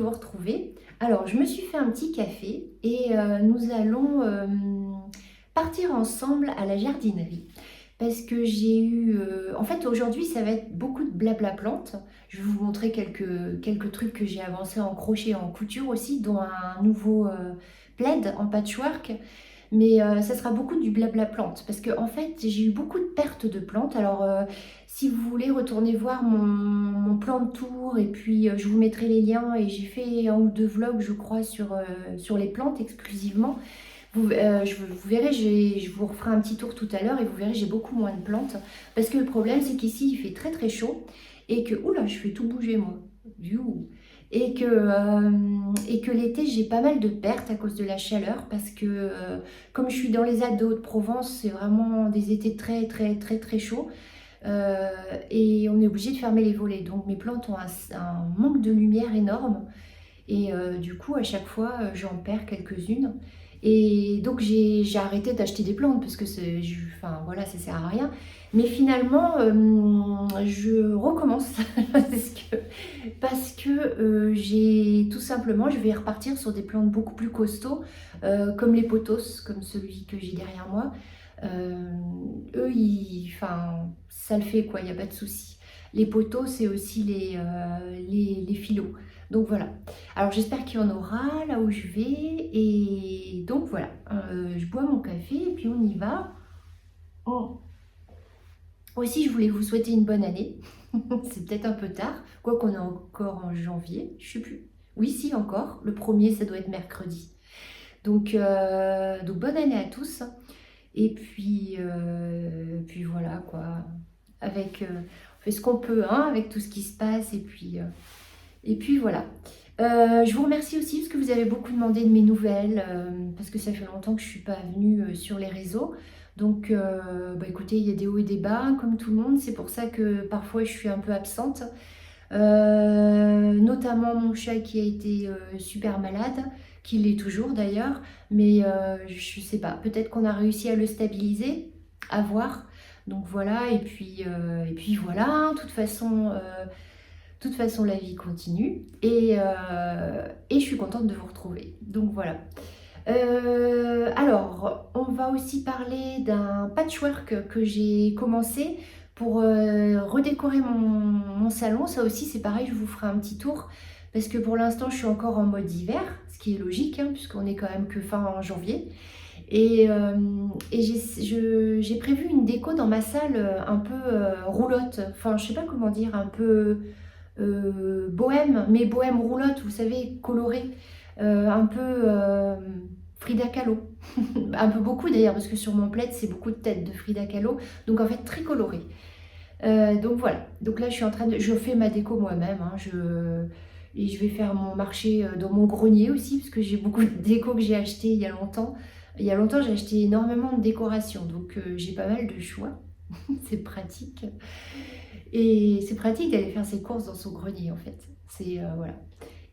vous retrouver. Alors, je me suis fait un petit café et nous allons partir ensemble à la jardinerie. Parce que j'ai eu... en fait, aujourd'hui, ça va être beaucoup de blabla plantes. Je vais vous montrer quelques trucs que j'ai avancés en crochet et en couture aussi, dont un nouveau plaid en patchwork. Mais ça sera beaucoup du blabla plante parce que en fait j'ai eu beaucoup de pertes de plantes. Alors si vous voulez retourner voir mon plan de tour et puis je vous mettrai les liens et j'ai fait un ou deux vlogs je crois sur les plantes exclusivement. Vous verrez, je vous referai un petit tour tout à l'heure et vous verrez j'ai beaucoup moins de plantes parce que le problème c'est qu'ici il fait très très chaud et que, oula je fais tout bouger moi. You. Et que l'été, j'ai pas mal de pertes à cause de la chaleur parce que comme je suis dans les Alpes de Haute-Provence, c'est vraiment des étés très très très très chauds et on est obligé de fermer les volets. Donc mes plantes ont un manque de lumière énorme et du coup à chaque fois j'en perds quelques-unes. Et donc j'ai arrêté d'acheter des plantes parce que enfin voilà, ça sert à rien. Mais finalement, je recommence parce que j'ai tout simplement, je vais repartir sur des plantes beaucoup plus costauds, comme les pothos, comme celui que j'ai derrière moi. Eux, enfin, ça le fait quoi, il n'y a pas de souci. Les pothos, c'est aussi les phyllos. Donc voilà. Alors j'espère qu'il y en aura là où je vais. Et donc voilà, je bois mon café et puis on y va. Oh. Aussi, je voulais vous souhaiter une bonne année. C'est peut-être un peu tard, quoi qu'on est encore en janvier, je sais plus. Oui, si, encore. Le premier, ça doit être mercredi. Donc bonne année à tous. Et puis voilà, quoi. On fait ce qu'on peut, hein, avec tout ce qui se passe. Et puis voilà. Je vous remercie aussi parce que vous avez beaucoup demandé de mes nouvelles, parce que ça fait longtemps que je ne suis pas venue sur les réseaux. Donc, écoutez, il y a des hauts et des bas, comme tout le monde. C'est pour ça que parfois je suis un peu absente. Notamment mon chat qui a été super malade, qui l'est toujours d'ailleurs. Mais je ne sais pas, peut-être qu'on a réussi à le stabiliser, à voir. Donc voilà, et puis voilà, de toute façon, la vie continue et je suis contente de vous retrouver. Donc voilà. Alors, on va aussi parler d'un patchwork que j'ai commencé pour redécorer mon salon. Ça aussi, c'est pareil, je vous ferai un petit tour parce que pour l'instant, je suis encore en mode hiver, ce qui est logique, hein, puisqu'on est quand même que fin janvier. Et j'ai prévu une déco dans ma salle un peu roulotte, enfin je sais pas comment dire, un peu bohème, mais bohème roulotte, vous savez, coloré, un peu Frida Kahlo, un peu beaucoup d'ailleurs, parce que sur mon plaid, c'est beaucoup de têtes de Frida Kahlo, donc en fait très coloré. Donc voilà, donc là je fais ma déco moi-même, hein, et je vais faire mon marché dans mon grenier aussi, parce que j'ai beaucoup de déco que j'ai acheté il y a longtemps. Il y a longtemps, j'ai acheté énormément de décorations, donc j'ai pas mal de choix, c'est pratique. Et c'est pratique d'aller faire ses courses dans son grenier en fait. Voilà.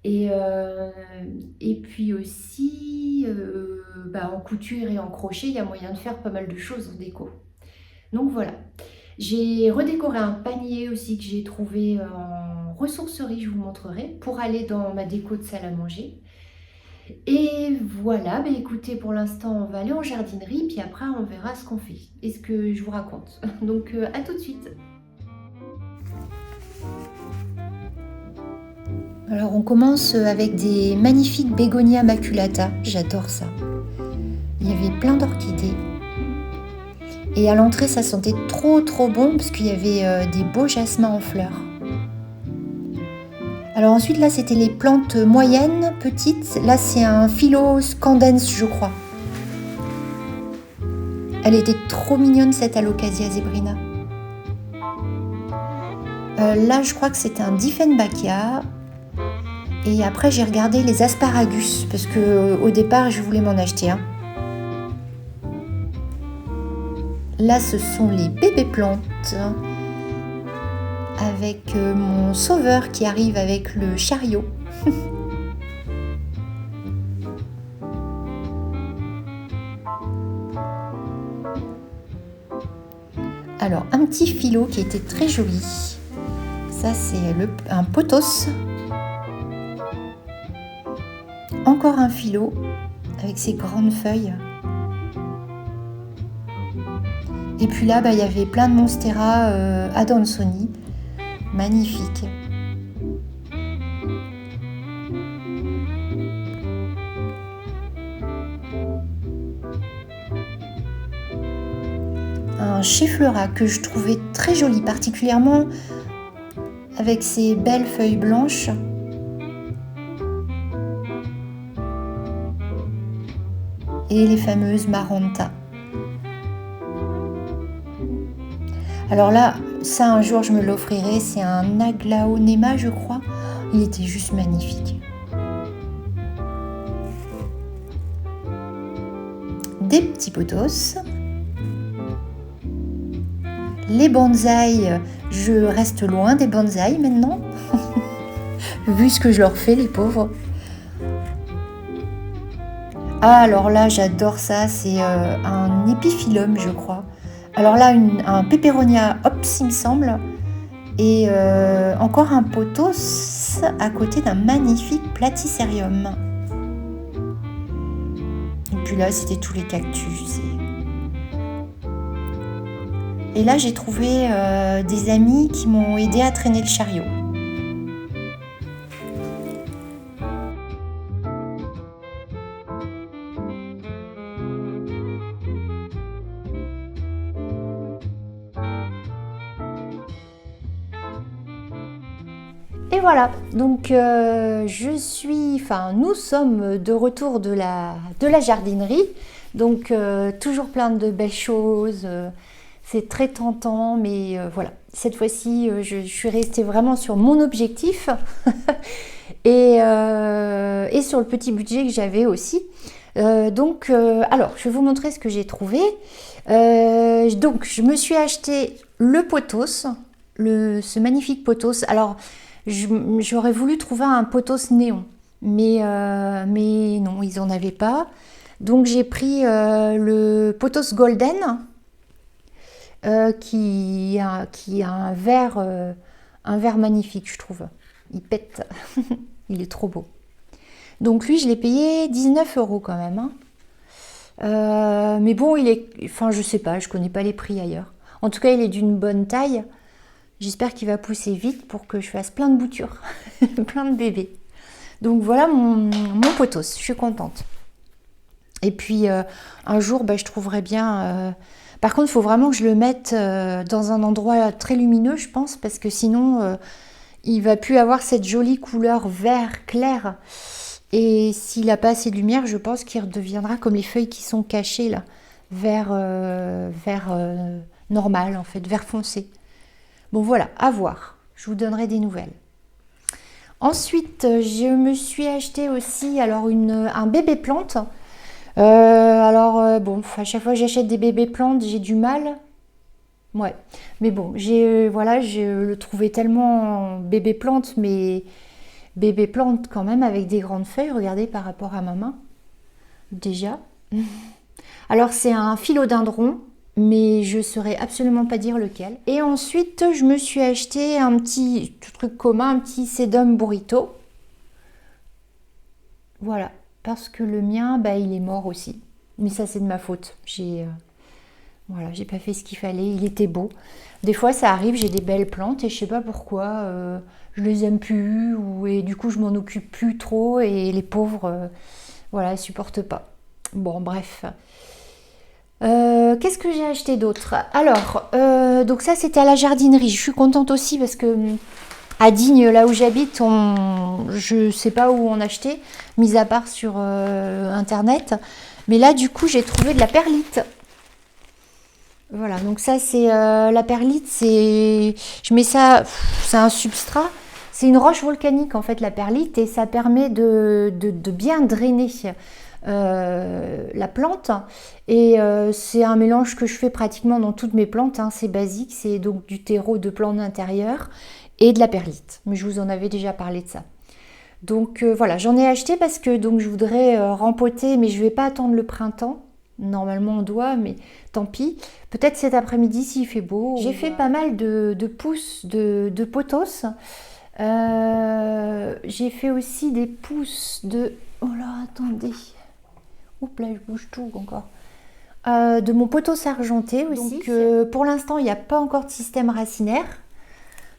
Et puis aussi, en couture et en crochet, il y a moyen de faire pas mal de choses en déco. Donc voilà. J'ai redécoré un panier aussi que j'ai trouvé en ressourcerie, je vous montrerai, pour aller dans ma déco de salle à manger. Et voilà, écoutez, pour l'instant, on va aller en jardinerie, puis après, on verra ce qu'on fait et ce que je vous raconte. Donc, à tout de suite. Alors, on commence avec des magnifiques bégonias maculata. J'adore ça. Il y avait plein d'orchidées. Et à l'entrée, ça sentait trop trop bon parce qu'il y avait des beaux jasmins en fleurs. Alors ensuite, là, c'était les plantes moyennes, petites. Là, c'est un Philoscandens, je crois. Elle était trop mignonne, cette Alocasia zebrina. Là, je crois que c'était un Dieffenbachia. Et après, j'ai regardé les asparagus, parce qu'au départ, je voulais m'en acheter un. Là, ce sont les bébés plantes, avec mon sauveur qui arrive avec le chariot. Alors, un petit philo qui était très joli. Ça, c'est un pothos. encore un philo avec ses grandes feuilles. Et puis là, il y avait plein de Monstera adansoni, magnifiques. Un Schefflera que je trouvais très joli, particulièrement avec ses belles feuilles blanches. Et les fameuses Maranta. Alors là, ça un jour je me l'offrirai, c'est un Aglaonema je crois. Il était juste magnifique. Des petits pothos. Les bonsaïs, je reste loin des bonsaïs maintenant, vu ce que je leur fais les pauvres. Ah alors là j'adore ça, c'est un épiphyllum je crois. Alors là un Peperonia ops il me semble, et encore un pothos à côté d'un magnifique Platycerium. Et puis là c'était tous les cactus. Et là j'ai trouvé des amis qui m'ont aidé à traîner le chariot. Et voilà, donc nous sommes de retour de la jardinerie, donc toujours plein de belles choses, c'est très tentant, mais voilà, cette fois-ci je suis restée vraiment sur mon objectif et sur le petit budget que j'avais aussi. Alors je vais vous montrer ce que j'ai trouvé. Donc je me suis acheté le pothos, ce magnifique pothos. Alors j'aurais voulu trouver un pothos néon, mais non, ils n'en avaient pas. Donc j'ai pris le pothos golden qui a un vert magnifique, je trouve. Il pète, il est trop beau. Donc lui, je l'ai payé 19 € quand même. Hein. Mais bon, je sais pas, je connais pas les prix ailleurs. En tout cas, il est d'une bonne taille. J'espère qu'il va pousser vite pour que je fasse plein de boutures, plein de bébés. Donc voilà mon pothos, je suis contente. Et puis un jour, je trouverai bien... Par contre, il faut vraiment que je le mette dans un endroit très lumineux, je pense, parce que sinon, il va plus avoir cette jolie couleur vert clair. Et s'il n'a pas assez de lumière, je pense qu'il redeviendra comme les feuilles qui sont cachées là, vert normal en fait, vert foncé. Bon voilà, à voir. Je vous donnerai des nouvelles. Ensuite, je me suis acheté aussi un bébé plante. À chaque fois que j'achète des bébés plantes, j'ai du mal. Ouais, mais bon, je le trouvais tellement bébé plante, mais bébé plante quand même avec des grandes feuilles. Regardez par rapport à ma main, déjà. Alors c'est un philodendron, mais je ne saurais absolument pas dire lequel. Et ensuite, je me suis acheté un petit truc commun, un petit sedum burrito. Voilà, parce que le mien, il est mort aussi. Mais ça, c'est de ma faute. J'ai pas fait ce qu'il fallait. Il était beau. Des fois, ça arrive, j'ai des belles plantes et je sais pas pourquoi, je les aime plus et du coup, je m'en occupe plus trop et les pauvres, elles supportent pas. Bon, bref. Qu'est-ce que j'ai acheté d'autre? Alors, donc ça, c'était à la jardinerie. Je suis contente aussi parce que à Digne, là où j'habite, je sais pas où en acheter, mis à part sur internet. Mais là, du coup, j'ai trouvé de la perlite. Voilà, donc ça, c'est la perlite, je mets ça, c'est un substrat. C'est une roche volcanique, en fait, la perlite, et ça permet de bien drainer la plante. Et c'est un mélange que je fais pratiquement dans toutes mes plantes. Hein, c'est basique, c'est donc du terreau de plantes d'intérieur et de la perlite. Mais je vous en avais déjà parlé de ça. Donc voilà, j'en ai acheté parce que donc, je voudrais rempoter, mais je ne vais pas attendre le printemps. Normalement on doit, mais tant pis. Peut-être cet après-midi s'il fait beau. J'ai fait pas mal de pousses de pothos. J'ai fait aussi des pousses de Oh là, attendez. Oups, là, je bouge tout encore. De mon pothos argenté aussi. Donc, pour l'instant, il n'y a pas encore de système racinaire.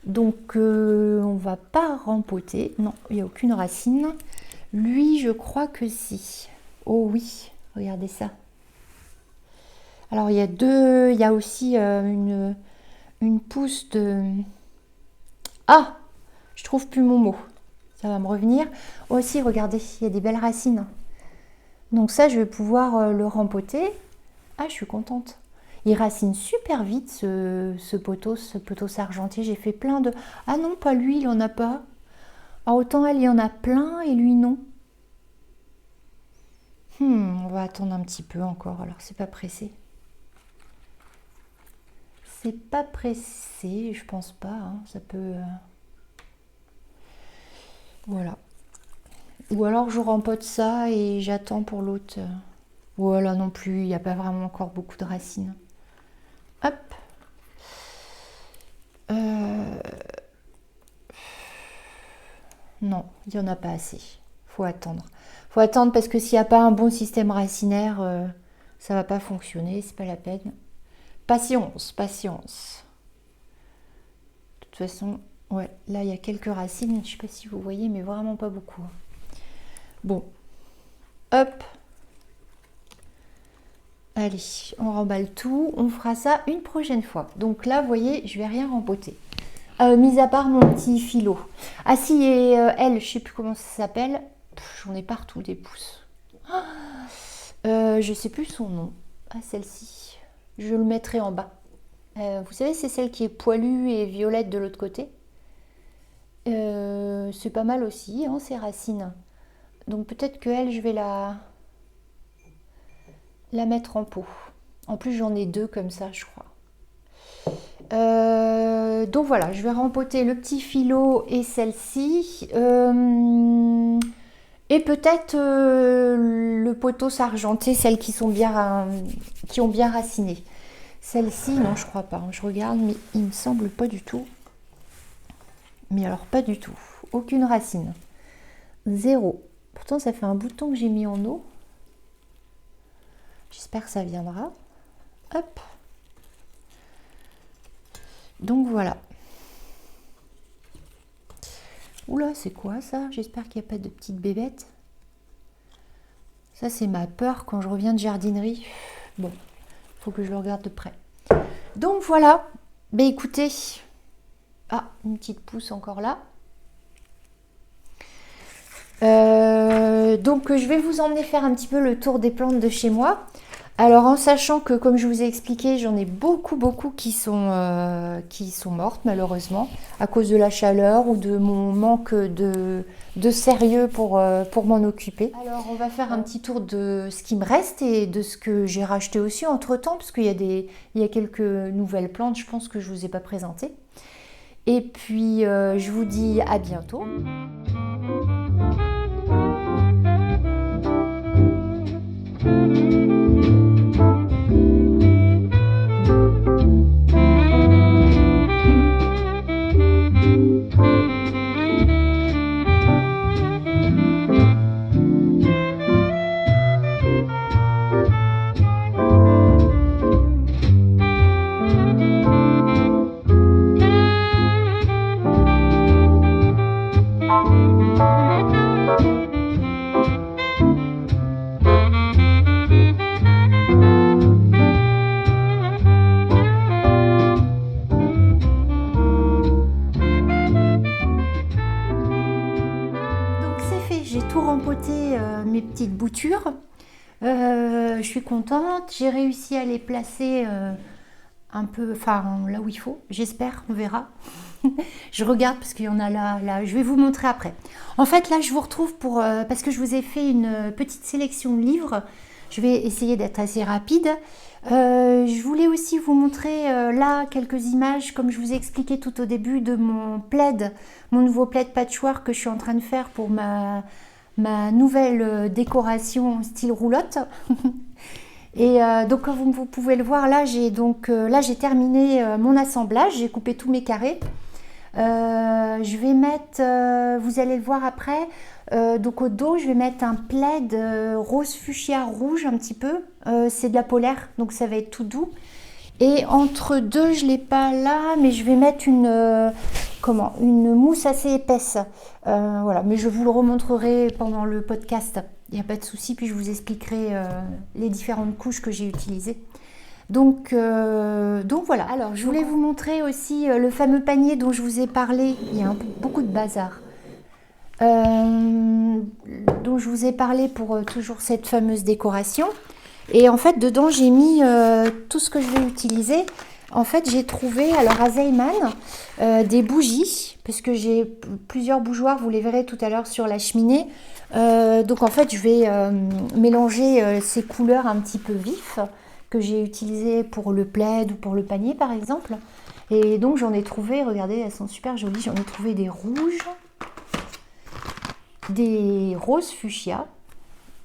Donc, on va pas rempoter. Non, il n'y a aucune racine. Lui, je crois que si. Oh oui, regardez ça. Alors, il y a aussi une pousse de... Ah, je trouve plus mon mot. Ça va me revenir. Aussi, regardez, il y a des belles racines. Donc ça, je vais pouvoir le rempoter. Ah, je suis contente. Il racine super vite ce pothos argenté. J'ai fait plein de... Ah non, pas lui, il en a pas. Ah, autant elle, il y en a plein et lui, non. On va attendre un petit peu encore. Alors, c'est pas pressé. C'est pas pressé, je pense pas. Hein. Ça peut... Voilà. Ou alors, je rempote ça et j'attends pour l'autre... Voilà, non plus, il n'y a pas vraiment encore beaucoup de racines. Hop. Non, il n'y en a pas assez. Faut attendre. Faut attendre parce que s'il n'y a pas un bon système racinaire, ça va pas fonctionner, c'est pas la peine. Patience, patience. De toute façon, ouais, là il y a quelques racines, je sais pas si vous voyez, mais vraiment pas beaucoup. Bon, hop. Allez, on remballe tout, on fera ça une prochaine fois. Donc là, vous voyez, je vais rien rempoter. Mis à part mon petit filot. Ah si, et elle, je sais plus comment ça s'appelle. J'en ai partout des pousses. Je sais plus son nom. Ah, celle-ci. Je le mettrai en bas. Vous savez, c'est celle qui est poilue et violette de l'autre côté. C'est pas mal aussi, hein, ces racines. Donc peut-être que elle, je vais la mettre en pot. En plus, j'en ai deux comme ça, je crois. Donc voilà, je vais rempoter le petit filot et celle-ci. Et peut-être le pothos argenté, celles qui ont bien raciné. Celle-ci, non, je crois pas. Je regarde, mais il me semble pas du tout. Mais alors, pas du tout. Aucune racine. Zéro. Pourtant, ça fait un bout de temps que j'ai mis en eau. J'espère que ça viendra. Hop. Donc voilà. Oula, c'est quoi ça? J'espère qu'il n'y a pas de petites bébêtes. Ça, c'est ma peur quand je reviens de jardinerie. Bon, il faut que je le regarde de près. Donc voilà. Ben écoutez. Ah, une petite pousse encore là. Donc je vais vous emmener faire un petit peu le tour des plantes de chez moi. Alors en sachant que, comme je vous ai expliqué, j'en ai beaucoup qui sont mortes malheureusement à cause de la chaleur ou de mon manque de sérieux pour m'en occuper. Alors on va faire un petit tour de ce qui me reste et de ce que j'ai racheté aussi entre temps, parce qu'il y a quelques nouvelles plantes, je pense que je ne vous ai pas présentées. Et puis je vous dis à bientôt. Mes petites boutures. Je suis contente. J'ai réussi à les placer un peu, enfin là où il faut. J'espère, on verra. Je regarde parce qu'il y en a là. Je vais vous montrer après. En fait, là, je vous retrouve parce que je vous ai fait une petite sélection de livres. Je vais essayer d'être assez rapide. Je voulais aussi vous montrer là quelques images, comme je vous ai expliqué tout au début, de mon plaid, mon nouveau plaid patchwork que je suis en train de faire pour ma nouvelle décoration style roulotte. Et donc comme vous pouvez le voir, là j'ai terminé mon assemblage, j'ai coupé tous mes carrés. Je vais mettre, vous allez le voir après, Donc au dos, je vais mettre un plaid rose fuchsia rouge un petit peu. C'est de la polaire, donc ça va être tout doux. Et entre deux, je ne l'ai pas là, mais je vais mettre une mousse assez épaisse. Voilà, mais je vous le remontrerai pendant le podcast. Il n'y a pas de souci, puis je vous expliquerai les différentes couches que j'ai utilisées. Donc voilà. Alors, je voulais vous montrer aussi le fameux panier dont je vous ai parlé. Il y a beaucoup de bazar. Dont je vous ai parlé pour toujours cette fameuse décoration. Et en fait, dedans, j'ai mis tout ce que je vais utiliser. En fait, j'ai trouvé, alors à Zeyman, des bougies, parce que j'ai plusieurs bougeoirs, vous les verrez tout à l'heure sur la cheminée. Donc en fait, je vais mélanger ces couleurs un petit peu vives que j'ai utilisées pour le plaid ou pour le panier, par exemple. Et donc j'en ai trouvé, regardez, elles sont super jolies. J'en ai trouvé des rouges, des roses fuchsia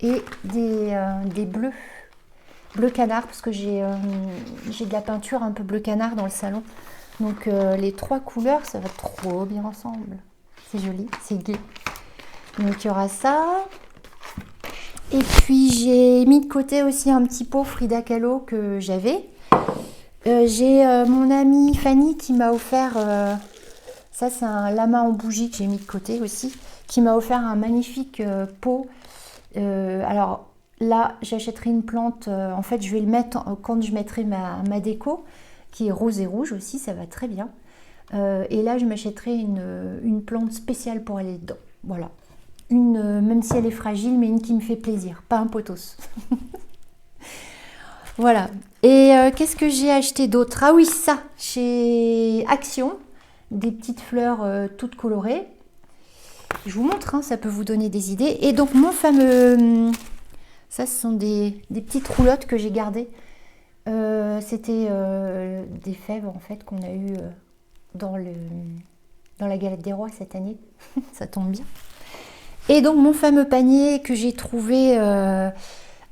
et des bleus. Bleu canard, parce que j'ai de la peinture un peu bleu canard dans le salon. Donc les trois couleurs, ça va trop bien ensemble. C'est joli, c'est gai. Donc il y aura ça. Et puis j'ai mis de côté aussi un petit pot Frida Kahlo que j'avais. J'ai mon amie Fanny qui m'a offert, ça c'est un lama en bougie que j'ai mis de côté aussi, qui m'a offert un magnifique pot. Alors là, j'achèterai une plante, en fait je vais le mettre quand je mettrai ma déco, qui est rose et rouge aussi, ça va très bien. Et là, je m'achèterai une plante spéciale pour aller dedans. Voilà. Même si elle est fragile, mais une qui me fait plaisir, pas un pothos. Voilà. Et qu'est-ce que j'ai acheté d'autre? Ah oui, ça, chez Action, des petites fleurs toutes colorées. Je vous montre, hein, ça peut vous donner des idées. Et donc mon fameux... Ça, ce sont des petites roulottes que j'ai gardées. C'était des fèves en fait qu'on a eu dans la galette des rois cette année. Ça tombe bien. Et donc mon fameux panier que j'ai trouvé à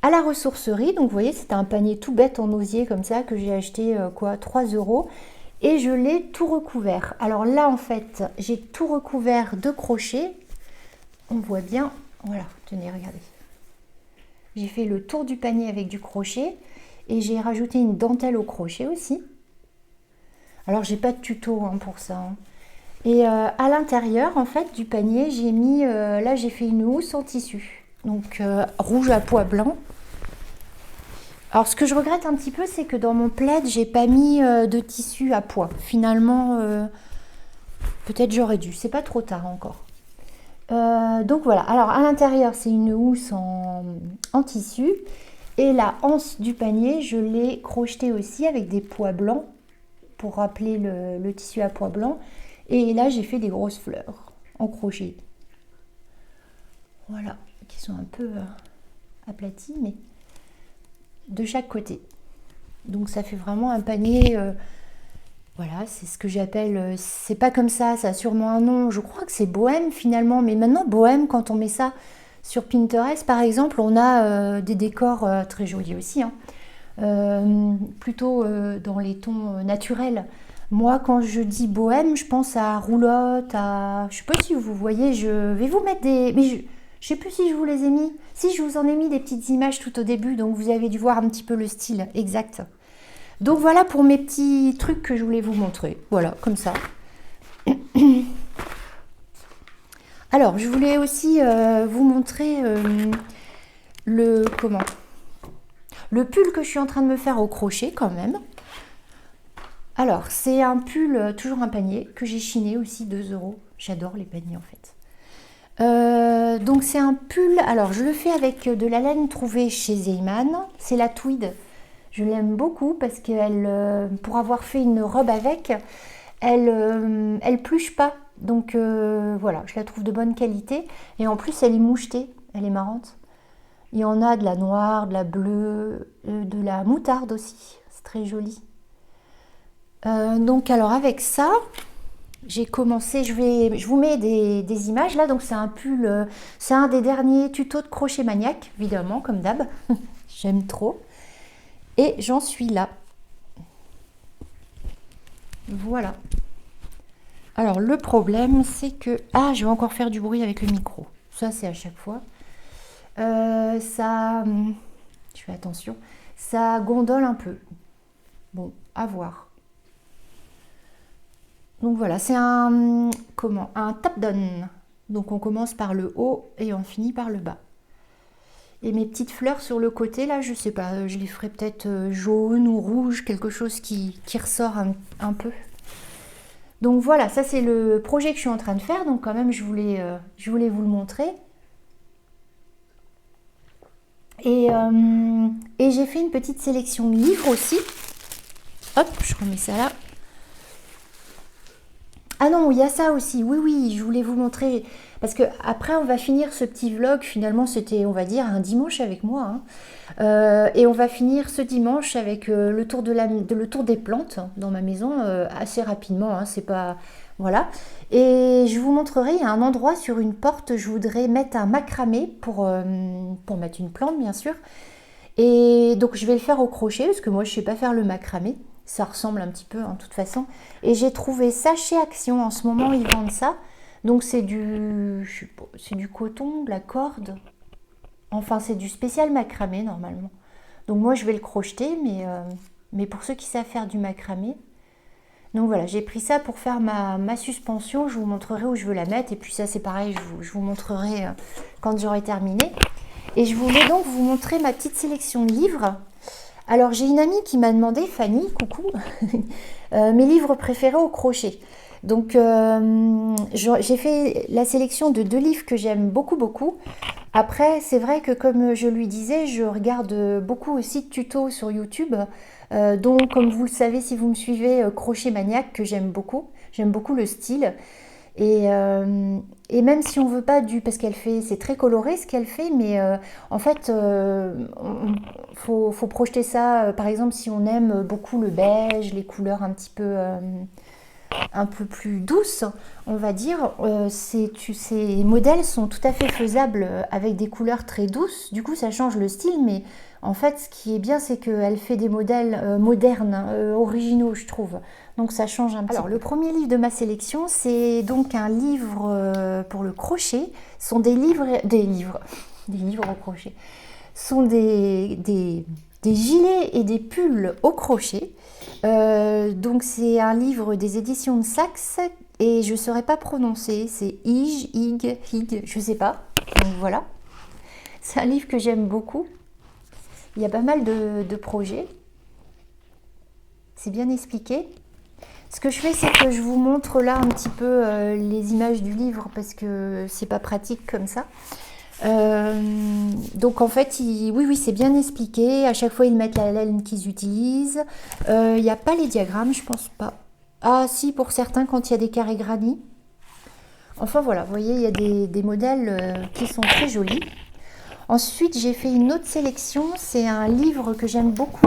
la ressourcerie. Donc vous voyez, c'était un panier tout bête en osier comme ça que j'ai acheté 3 €. Et je l'ai tout recouvert. Alors là en fait, j'ai tout recouvert de crochets. On voit bien. Voilà, tenez, regardez. J'ai fait le tour du panier avec du crochet et j'ai rajouté une dentelle au crochet aussi. Alors j'ai pas de tuto hein, pour ça. Hein. Et à l'intérieur en fait du panier, j'ai mis, là j'ai fait une housse en tissu. Donc rouge à pois blanc. Alors ce que je regrette un petit peu, c'est que dans mon plaid, j'ai pas mis de tissu à pois. Finalement, peut-être j'aurais dû. C'est pas trop tard encore. Donc voilà, alors à l'intérieur c'est une housse en tissu et la anse du panier je l'ai crochetée aussi avec des pois blancs pour rappeler le tissu à pois blancs et là j'ai fait des grosses fleurs en crochet, voilà, qui sont un peu aplaties mais de chaque côté, donc ça fait vraiment un panier. Voilà, c'est ce que j'appelle, c'est pas comme ça, ça a sûrement un nom, je crois que c'est bohème finalement, mais maintenant bohème, quand on met ça sur Pinterest par exemple, on a des décors très jolis aussi, hein. Plutôt dans les tons naturels. Moi quand je dis bohème, je pense à roulotte, je sais pas si vous voyez, je vais vous mettre mais je sais plus si je vous les ai mis, si je vous en ai mis des petites images tout au début, donc vous avez dû voir un petit peu le style exact. Donc voilà pour mes petits trucs que je voulais vous montrer. Voilà, comme ça. Alors, je voulais aussi vous montrer le pull que je suis en train de me faire au crochet quand même. Alors, c'est un pull, toujours un panier, que j'ai chiné aussi 2 €. J'adore les paniers en fait. Donc c'est un pull, alors je le fais avec de la laine trouvée chez Zeyman. C'est la tweed. Je l'aime beaucoup parce qu'elle, pour avoir fait une robe avec, elle pluche pas. Donc voilà, je la trouve de bonne qualité. Et en plus, elle est mouchetée, elle est marrante. Il y en a de la noire, de la bleue, de la moutarde aussi. C'est très joli. Donc alors avec ça, j'ai commencé, je vous mets des images là. Donc c'est un pull, c'est un des derniers tutos de crochet maniaque, évidemment, comme d'hab. J'aime trop. Et j'en suis là. Voilà. Alors le problème c'est que... Ah, je vais encore faire du bruit avec le micro. Ça, c'est à chaque fois. Ça, je fais attention, ça gondole un peu. Bon, à voir. Donc voilà, c'est un tap-down. Donc on commence par le haut et on finit par le bas. Et mes petites fleurs sur le côté, là, je sais pas, je les ferai peut-être jaune ou rouge, quelque chose qui ressort un peu. Donc voilà, ça c'est le projet que je suis en train de faire. Donc quand même, je voulais vous le montrer. Et j'ai fait une petite sélection de livres aussi. Hop, je remets ça là. Ah non, il y a ça aussi. Oui, oui, je voulais vous montrer. Parce que après, on va finir ce petit vlog. Finalement, c'était, on va dire, un dimanche avec moi. Hein. Et on va finir ce dimanche avec le tour des plantes dans ma maison assez rapidement. Hein, c'est pas, voilà. Et je vous montrerai. Il y a un endroit sur une porte. Je voudrais mettre un macramé pour mettre une plante, bien sûr. Et donc, je vais le faire au crochet parce que moi, je sais pas faire le macramé. Ça ressemble un petit peu, en toute façon. Et j'ai trouvé ça chez Action. En ce moment, ils vendent ça. Donc, c'est du coton, de la corde. Enfin, c'est du spécial macramé, normalement. Donc, moi, je vais le crocheter, mais pour ceux qui savent faire du macramé. Donc, voilà, j'ai pris ça pour faire ma suspension. Je vous montrerai où je veux la mettre. Et puis, ça, c'est pareil, je vous montrerai quand j'aurai terminé. Et je voulais donc vous montrer ma petite sélection de livres. Alors, j'ai une amie qui m'a demandé, Fanny, coucou, mes livres préférés au crochet. Donc, j'ai fait la sélection de 2 livres que j'aime beaucoup, beaucoup. Après, c'est vrai que comme je lui disais, je regarde beaucoup aussi de tutos sur YouTube, dont, comme vous le savez, si vous me suivez, Crochet Maniaque, que j'aime beaucoup. J'aime beaucoup le style. Et même si on veut pas parce qu'elle fait, c'est très coloré ce qu'elle fait, mais en fait, faut projeter ça. Par exemple, si on aime beaucoup le beige, les couleurs un peu plus douces, on va dire, ces modèles sont tout à fait faisables avec des couleurs très douces. Du coup, ça change le style, mais en fait, ce qui est bien, c'est qu'elle fait des modèles modernes, originaux, je trouve. Donc ça change un petit peu. Alors, le premier livre de ma sélection, c'est donc un livre pour le crochet. Ce sont des livres au crochet. Ce sont des gilets et des pulls au crochet. Donc c'est un livre des éditions de Saxe et je ne saurais pas prononcer. C'est Hig, je ne sais pas. Donc voilà. C'est un livre que j'aime beaucoup. Il y a pas mal de projets. C'est bien expliqué. Ce que je fais, c'est que je vous montre là un petit peu les images du livre parce que c'est pas pratique comme ça. Donc en fait, oui, c'est bien expliqué. À chaque fois, ils mettent la laine qu'ils utilisent. Il n'y a pas les diagrammes, je pense pas. Ah si, pour certains, quand il y a des carrés granits. Enfin voilà, vous voyez, il y a des modèles qui sont très jolis. Ensuite, j'ai fait une autre sélection. C'est un livre que j'aime beaucoup.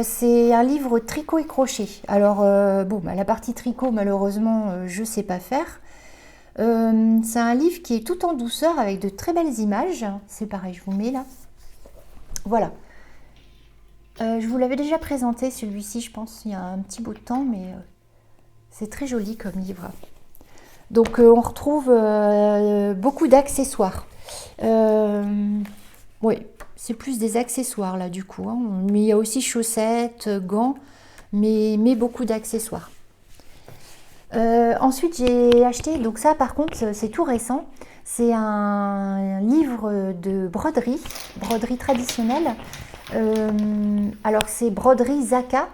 C'est un livre tricot et crochet. Alors, la partie tricot, malheureusement, je ne sais pas faire. C'est un livre qui est tout en douceur avec de très belles images. C'est pareil, je vous mets là. Voilà. Je vous l'avais déjà présenté, celui-ci, je pense, il y a un petit bout de temps, mais c'est très joli comme livre. Donc, on retrouve beaucoup d'accessoires. Oui, c'est plus des accessoires là du coup. Hein. Mais il y a aussi chaussettes, gants, mais beaucoup d'accessoires. Ensuite, j'ai acheté, donc ça par contre, c'est tout récent. C'est un livre de broderie traditionnelle. Alors, c'est broderie Zaka.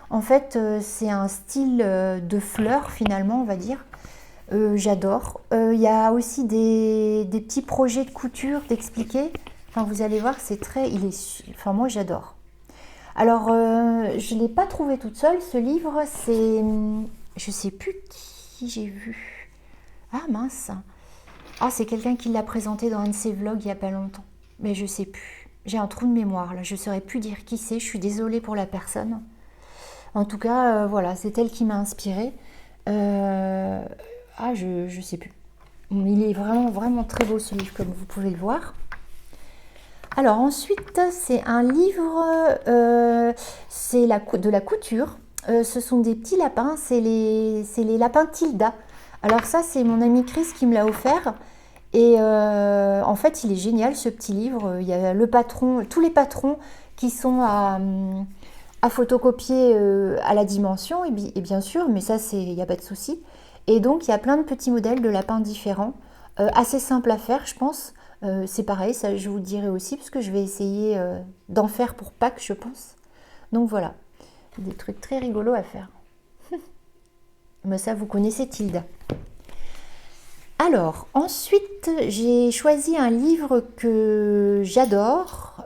En fait, c'est un style de fleurs finalement, on va dire. J'adore. Il y a aussi des petits projets de couture, d'expliquer. Enfin, vous allez voir, c'est très... Enfin, moi, j'adore. Alors, je ne l'ai pas trouvé toute seule. Ce livre, c'est... Je ne sais plus qui j'ai vu. Ah, mince. Ah, c'est quelqu'un qui l'a présenté dans un de ses vlogs il n'y a pas longtemps. Mais je ne sais plus. J'ai un trou de mémoire, là. Je ne saurais plus dire qui c'est. Je suis désolée pour la personne. En tout cas, voilà, c'est elle qui m'a inspirée. Je sais plus. Il est vraiment, vraiment très beau ce livre, comme vous pouvez le voir. Alors ensuite, c'est un livre, c'est de la couture. Ce sont des petits lapins, c'est les lapins Tilda. Alors ça, c'est mon amie Chris qui me l'a offert. Et en fait, il est génial ce petit livre. Il y a le patron, tous les patrons qui sont à photocopier à la dimension, et bien sûr, mais ça, il n'y a pas de souci. Et donc, il y a plein de petits modèles de lapins différents, assez simples à faire, je pense. C'est pareil, ça je vous le dirai aussi, parce que je vais essayer d'en faire pour Pâques, je pense. Donc voilà, des trucs très rigolos à faire. Mais ça, vous connaissez Tilda. Alors, ensuite, j'ai choisi un livre que j'adore,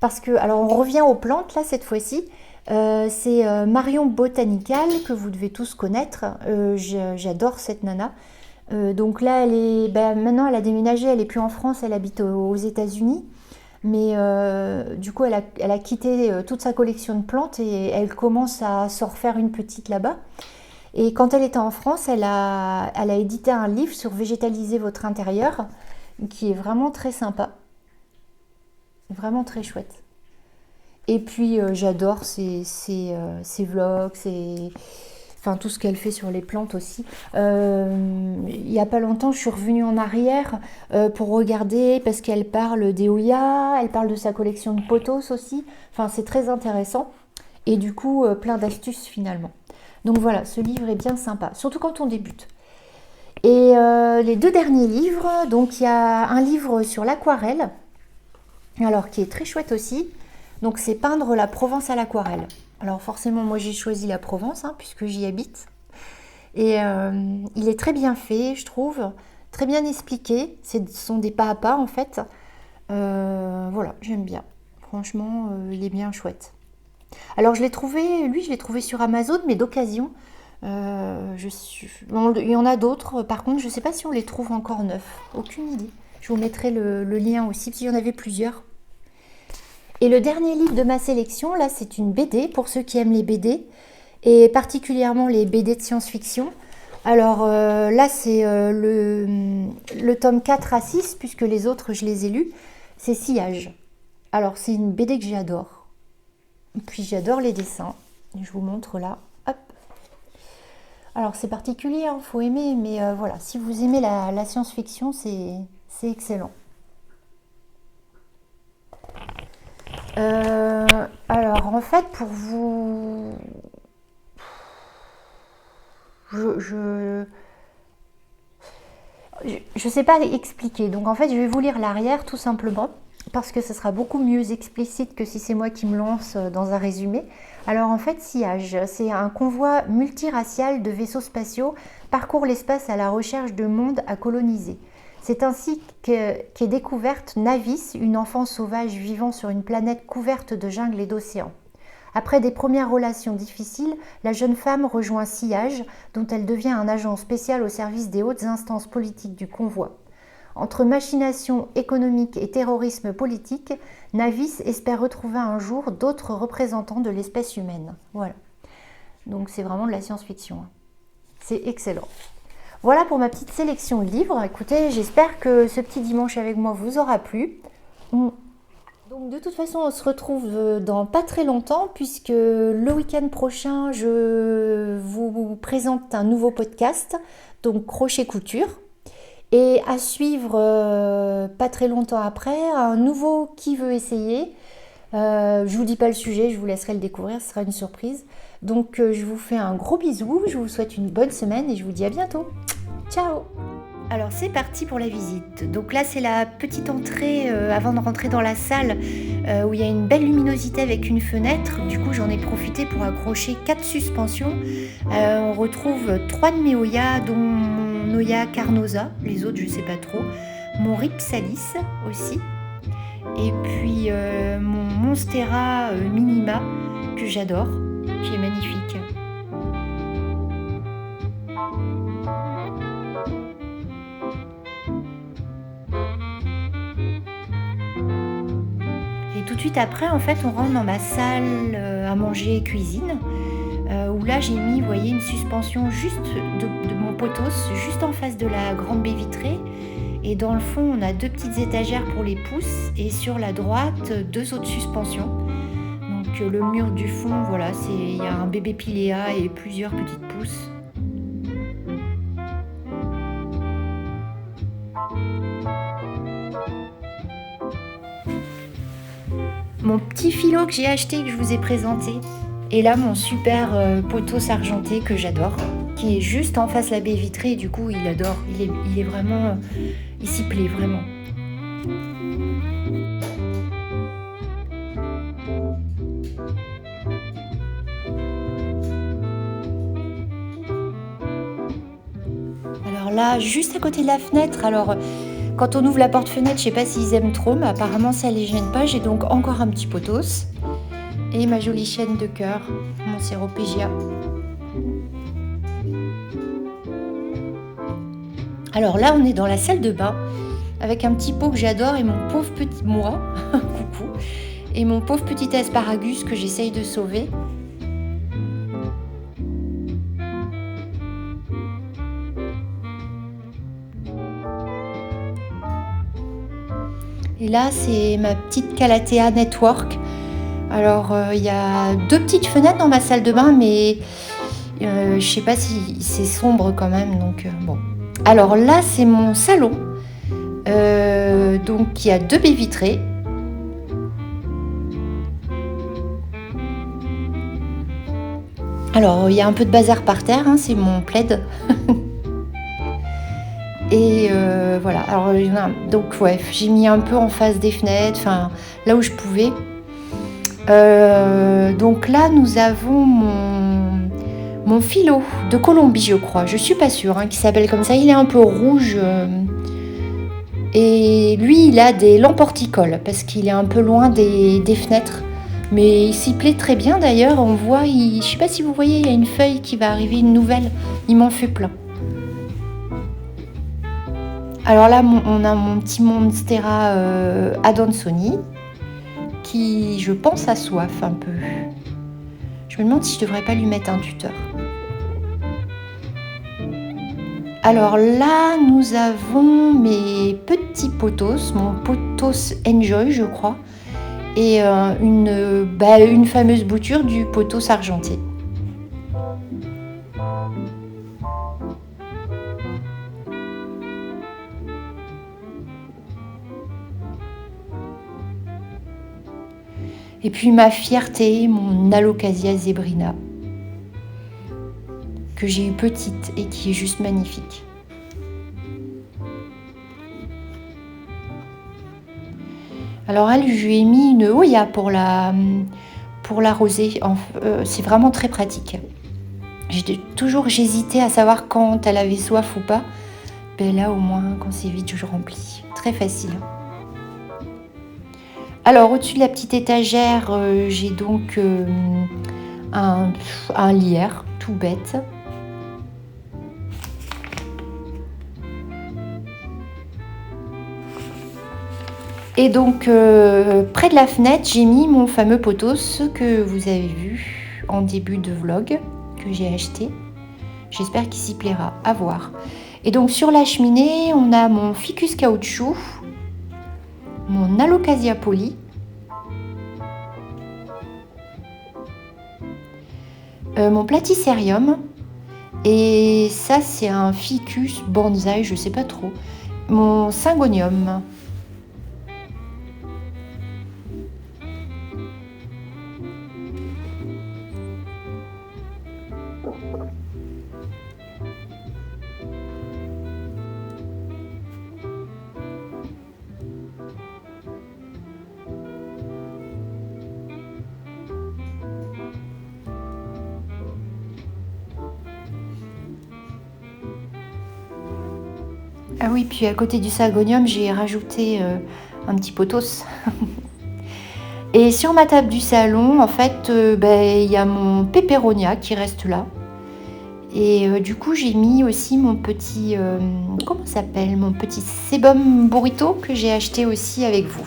parce que, alors on revient aux plantes là cette fois-ci. C'est Marion Botanical, que vous devez tous connaître. J'adore cette nana. Donc là, maintenant elle a déménagé, elle n'est plus en France, elle habite aux États-Unis. Mais du coup, elle a quitté toute sa collection de plantes et elle commence à s'en refaire une petite là-bas. Et quand elle était en France, elle a édité un livre sur végétaliser votre intérieur, qui est vraiment très sympa, vraiment très chouette. Et puis j'adore ses vlogs, enfin tout ce qu'elle fait sur les plantes aussi. Il n'y a pas longtemps, je suis revenue en arrière pour regarder, parce qu'elle parle des Oyas, elle parle de sa collection de pothos aussi. Enfin, c'est très intéressant. Et du coup, plein d'astuces finalement. Donc voilà, ce livre est bien sympa, surtout quand on débute. Et les 2 derniers livres, donc il y a un livre sur l'aquarelle, alors qui est très chouette aussi. Donc c'est Peindre la Provence à l'aquarelle. Alors forcément, moi j'ai choisi la Provence, puisque j'y habite. Et il est très bien fait, je trouve, très bien expliqué. Ce sont des pas à pas en fait. Voilà, j'aime bien. Franchement, il est bien chouette. Alors je l'ai trouvé sur Amazon, mais d'occasion. Bon, il y en a d'autres, par contre, je ne sais pas si on les trouve encore neufs. Aucune idée. Je vous mettrai le lien aussi, parce qu'il y en avait plusieurs. Et le dernier livre de ma sélection, là, c'est une BD, pour ceux qui aiment les BD, et particulièrement les BD de science-fiction. Alors là, c'est le tome 4 à 6, puisque les autres, je les ai lus. C'est Sillage. Alors, c'est une BD que j'adore. Puis j'adore les dessins. Je vous montre là. Hop. Alors c'est particulier, faut aimer, mais voilà, si vous aimez la science-fiction, c'est excellent. Alors en fait, pour vous... Je sais pas expliquer. Donc en fait, je vais vous lire l'arrière tout simplement, parce que ce sera beaucoup mieux explicite que si c'est moi qui me lance dans un résumé. Alors en fait, Sillage, c'est un convoi multiracial de vaisseaux spatiaux parcourt l'espace à la recherche de mondes à coloniser. C'est ainsi qu'est découverte Navis, une enfant sauvage vivant sur une planète couverte de jungle et d'océans. Après des premières relations difficiles, la jeune femme rejoint Sillage, dont elle devient un agent spécial au service des hautes instances politiques du convoi. Entre machination économique et terrorisme politique, Navis espère retrouver un jour d'autres représentants de l'espèce humaine. Voilà. Donc c'est vraiment de la science-fiction. C'est excellent. Voilà pour ma petite sélection de livres. Écoutez, j'espère que ce petit dimanche avec moi vous aura plu. Donc de toute façon, on se retrouve dans pas très longtemps, puisque le week-end prochain, je vous présente un nouveau podcast, donc Crochet Couture. Et à suivre pas très longtemps après, un nouveau Qui veut essayer. Je vous dis pas le sujet, je vous laisserai le découvrir, ce sera une surprise. Donc je vous fais un gros bisou, je vous souhaite une bonne semaine et je vous dis à bientôt. Ciao! Alors c'est parti pour la visite. Donc là c'est la petite entrée avant de rentrer dans la salle où il y a une belle luminosité avec une fenêtre. Du coup j'en ai profité pour accrocher 4 suspensions. On retrouve 3 de mes Oyas, dont mon Oya Carnosa, les autres je sais pas trop. Mon Rhipsalis aussi. Et puis mon Monstera Minima que j'adore, qui est magnifique. Et tout de suite après, en fait, on rentre dans ma salle à manger et cuisine, où là j'ai mis, vous voyez, une suspension juste de mon pothos, juste en face de la grande baie vitrée. Et dans le fond, on a 2 petites étagères pour les pousses, et sur la droite, 2 autres suspensions. Donc le mur du fond, voilà, il y a un bébé piléa et plusieurs petites pousses. mon petit filot que j'ai acheté, que je vous ai présenté. Et là, mon super pothos argenté que j'adore, qui est juste en face de la baie vitrée. Et du coup, il adore. Il est vraiment... il s'y plaît vraiment. Alors là, juste à côté de la fenêtre, alors quand on ouvre la porte-fenêtre, je sais pas s'ils aiment trop, mais apparemment ça les gêne pas. J'ai donc encore un petit pothos. Et ma jolie chaîne de cœur, mon Ceropegia. Alors là, on est dans la salle de bain, avec un petit pot que j'adore et mon pauvre petit... moi, coucou, et mon pauvre petit asparagus que j'essaye de sauver. Et là, c'est ma petite Calathea Network. Alors, il y a 2 petites fenêtres dans ma salle de bain, mais je sais pas si c'est sombre quand même, donc bon. Alors là, c'est mon salon, donc il y a 2 baies vitrées. Alors, il y a un peu de bazar par terre, hein, c'est mon plaid. Et voilà, alors donc ouais, j'ai mis un peu en face des fenêtres, enfin là où je pouvais. Donc là, nous avons mon philo de Colombie, je crois. Je suis pas sûre, hein, qui s'appelle comme ça. Il est un peu rouge. Et lui, il a des lampes horticoles parce qu'il est un peu loin des fenêtres. Mais il s'y plaît très bien d'ailleurs. On voit, je sais pas si vous voyez, il y a une feuille qui va arriver, une nouvelle. Il m'en fait plein. Alors là, on a mon petit Monstera Adansonii qui, je pense, a soif un peu. Je me demande si je devrais pas lui mettre un tuteur. Alors là, nous avons mes petits pothos, mon pothos Enjoy, je crois, et une fameuse bouture du pothos argenté. Et puis ma fierté, mon Alocasia zebrina, que j'ai eu petite et qui est juste magnifique. Alors elle, je lui ai mis une Hoya pour l'arroser. C'est vraiment très pratique. J'hésitais à savoir quand elle avait soif ou pas. Ben là, au moins, quand c'est vide, je remplis. Très facile. Alors, au-dessus de la petite étagère, j'ai donc un lierre tout bête. Et donc, près de la fenêtre, j'ai mis mon fameux pothos que vous avez vu en début de vlog, que j'ai acheté. J'espère qu'il s'y plaira, à voir. Et donc, sur la cheminée, on a mon ficus caoutchouc, mon Alocasia poly, mon platycerium, et ça c'est un ficus bonsaï, je sais pas trop, mon syngonium. Ah oui, puis à côté du syngonium, j'ai rajouté un petit pothos. Et sur ma table du salon, en fait, il y a mon peperonia qui reste là. Et du coup, j'ai mis aussi mon petit, comment ça s'appelle, mon petit sebum burrito que j'ai acheté aussi avec vous.